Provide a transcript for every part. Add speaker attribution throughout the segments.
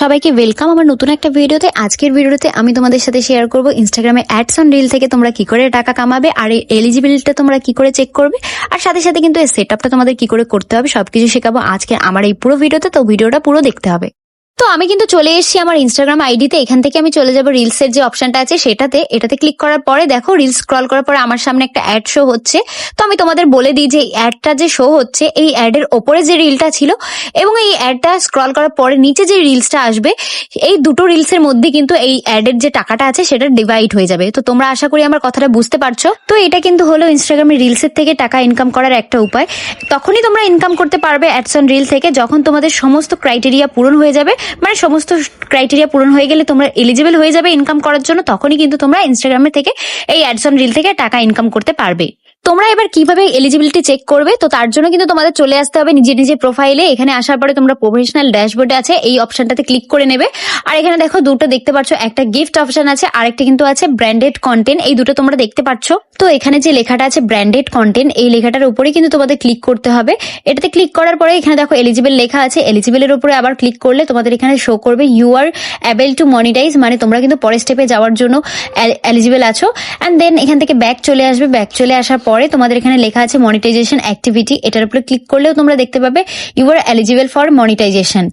Speaker 1: সবাইকে ওয়েলকাম আমার নতুন একটা ভিডিওতে। আজকের ভিডিওতে আমি তোমাদের সাথে শেয়ার করব ইনস্টাগ্রামে অ্যাডস অন রিল থেকে তোমরা কি করে টাকা কামাবে, আর এই এলিজিবিলিটিটা তোমরা কি করে চেক করবে, আর সাথে সাথে কিন্তু এই সেটআপটা তোমাদের কি করে করতে হবে সবকিছু শেখাবো আজকে আমার এই পুরো ভিডিওতে। তো ভিডিওটা পুরো দেখতে হবে। তো আমি কিন্তু চলে এসেছি আমার ইনস্টাগ্রাম আইডিতে। এখান থেকে আমি চলে যাবো রিলসের যে অপশনটা আছে এটাতে ক্লিক করার পরে দেখো রিলস স্ক্রল করার পরে আমার সামনে একটা অ্যাড শো হচ্ছে। তো আমি তোমাদের বলে দিই যে অ্যাডটা যে শো হচ্ছে এই অ্যাডের ওপরে যে রিলটা ছিল এবং এই অ্যাডটা স্ক্রল করার পরে নিচে যে রিলসটা আসবে, এই দুটো রিলসের মধ্যে কিন্তু এই অ্যাডের যে টাকাটা আছে সেটা ডিভাইড হয়ে যাবে। তো তোমরা আশা করি আমার কথাটা বুঝতে পারছো। তো এটা কিন্তু হলো ইনস্টাগ্রামে রিলসের থেকে টাকা ইনকাম করার একটা উপায়। তখনই তোমরা ইনকাম করতে পারবে অ্যাডস অন রিল থেকে যখন তোমাদের সমস্ত ক্রাইটেরিয়া পূরণ হয়ে যাবে। মানে সমস্ত ক্রাইটেরিয়া পূরণ হয়ে গেলে তোমরা এলিজিবল হয়ে যাবে ইনকাম করার জন্য, তখনই কিন্তু তোমরা ইনস্টাগ্রামে থেকে এই অ্যাডস অন রিল থেকে টাকা ইনকাম করতে পারবে। তোমরা এবার কিভাবে এলিজিবিলিটি চেক করবে, তো তার জন্য কিন্তু তোমাদের চলে আসতে হবে নিজের প্রোফাইলে। এখানে আসার পরে তোমরা প্রফেশনাল ড্যাশবোর্ডে আছে এই অপশনটাতে ক্লিক করে নেবে। আর এখানে দেখো দুটো দেখতে পাচ্ছ, একটা গিফট অপশন আছে আর একটা কিন্তু আছে ব্র্যান্ডেড কন্টেন্ট। এই দুটো তোমরা দেখতে পাচ্ছ। তো এখানে যে লেখাটা আছে ব্র্যান্ডেড কন্টেন্ট, এই লেখাটার উপরে কিন্তু তোমাদের ক্লিক করতে হবে। এটাতে ক্লিক করার পরে এখানে দেখো এলিজিবল লেখা আছে। এলিজিবলের উপরে আবার ক্লিক করলে তোমাদের এখানে শো করবে you are able to monetise, মানে তোমরা কিন্তু পরের স্টেপে যাওয়ার জন্য এলিজিবল আছো। অ্যান্ড দেন এখান থেকে ব্যাক চলে আসবে। ব্যাক চলে আসার পরে তোমাদের এখানে লেখা আছে মনিটাইজেশন অ্যাক্টিভিটি, এটার উপরে ক্লিক করলেও তোমরা দেখতে পাবে you are eligible for monetisation.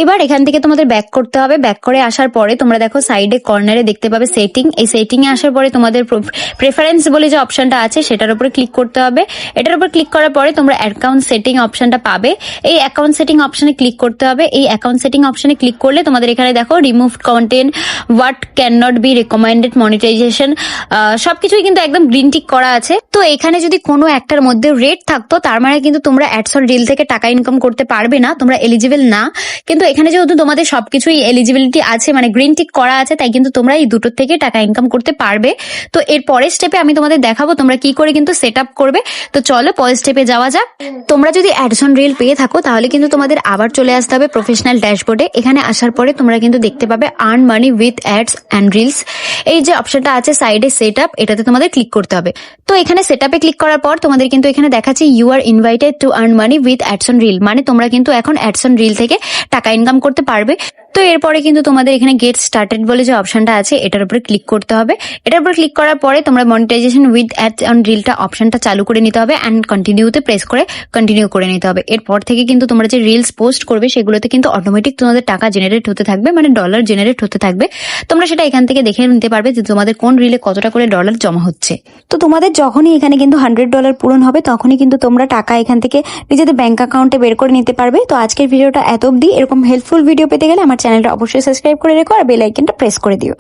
Speaker 1: এবার এখান থেকে তোমাদের ব্যাক করতে হবে। ব্যাক করে আসার পরে তোমরা দেখো সাইডে কর্নারে দেখতে পাবে সেটিং। এই সেটিং এ আসার পরে তোমাদের প্রেফারেন্স বলে যে অপশনটা আছে সেটার উপরে ক্লিক করতে হবে। এটার উপর ক্লিক করার পরে তোমরা অ্যাকাউন্ট সেটিং অপশনটা পাবে। এই অ্যাকাউন্ট সেটিং অপশনে ক্লিক করতে হবে। এই অ্যাকাউন্ট সেটিং অপশনে ক্লিক করলে তোমাদের এখানে দেখো remove content, what can not be recommended, monetisation, সবকিছুই কিন্তু একদম গ্রিন টিক করা আছে। তো এখানে যদি কোনো একটার মধ্যে রেড থাকতো তার মানে কিন্তু তোমরা অ্যাডস অন রিল থেকে টাকা ইনকাম করতে পারবে না, তোমরা এলিজিবল না। কিন্তু এখানে যেহেতু তোমাদের সবকিছুই এলিজিবিলিটি আছে, মানে গ্রিন টিক করা আছে, তাই কিন্তু তোমরা এই দুটোর থেকে টাকা ইনকাম করতে পারবে। তো এর পরের স্টেপে আমি তোমাদের দেখাবো তোমরা কি করে কিন্তু সেট আপ করবে। তো চলো পরের স্টেপে যাওয়া যাক। তোমরা যদি অ্যাডস অন রিল পেয়ে থাকো তাহলে কিন্তু তোমাদের আবার চলে আসতে হবে প্রফেশনাল ড্যাশবোর্ডে। এখানে আসার পরে তোমরা কিন্তু দেখতে পাবে earn money with ads and reels. এই যে অপশনটা আছে সাইডে সেট আপ, এটাতে তোমাদের ক্লিক করতে হবে। তো এখানে সেট আপে ক্লিক করার পর তোমাদের কিন্তু এখানে দেখাচ্ছে you are invited to earn money with ads on reel, মানে তোমরা কিন্তু এখন অ্যাডস অন রিল থেকে টাকা ইনকাম করতে পারবে। তো এরপরে কিন্তু তোমাদের এখানে গেট স্টার্টেড বলে যে অপশনটা আছে এটার উপরে ক্লিক করতে হবে। এটার উপরে ক্লিক করার পরে তোমরা মনিটাইজেশন উইথ অ্যাডস অন রিলটা অপশনটা চালু করে নিতে হবে অ্যান্ড কন্টিনিউতে প্রেস করে কন্টিনিউ করে নিতে হবে। এরপর থেকে কিন্তু তোমরা যে রিলস পোস্ট করবে সেগুলোতে কিন্তু অটোমেটিক তোমাদের টাকা জেনারেট হতে থাকবে, মানে ডলার জেনারেট হতে থাকবে। তোমরা সেটা এখান থেকে দেখে নিতে পারবে যে তোমাদের কোন রিলে কতটা করে ডলার জমা হচ্ছে। তো তোমাদের যখনই এখানে কিন্তু $100 পূরণ হবে তখনই কিন্তু তোমরা টাকা এখান থেকে নিজেদের ব্যাংক অ্যাকাউন্টে বের করে নিতে পারবে। তো আজকের ভিডিওটা এত অবধি। এরকম হেল্পফুল ভিডিও পেতে গেলে আমার চ্যানেলটা অবশ্যই সাবস্ক্রাইব করে রেখো আর বেল আইকনটা প্রেস করে দিও।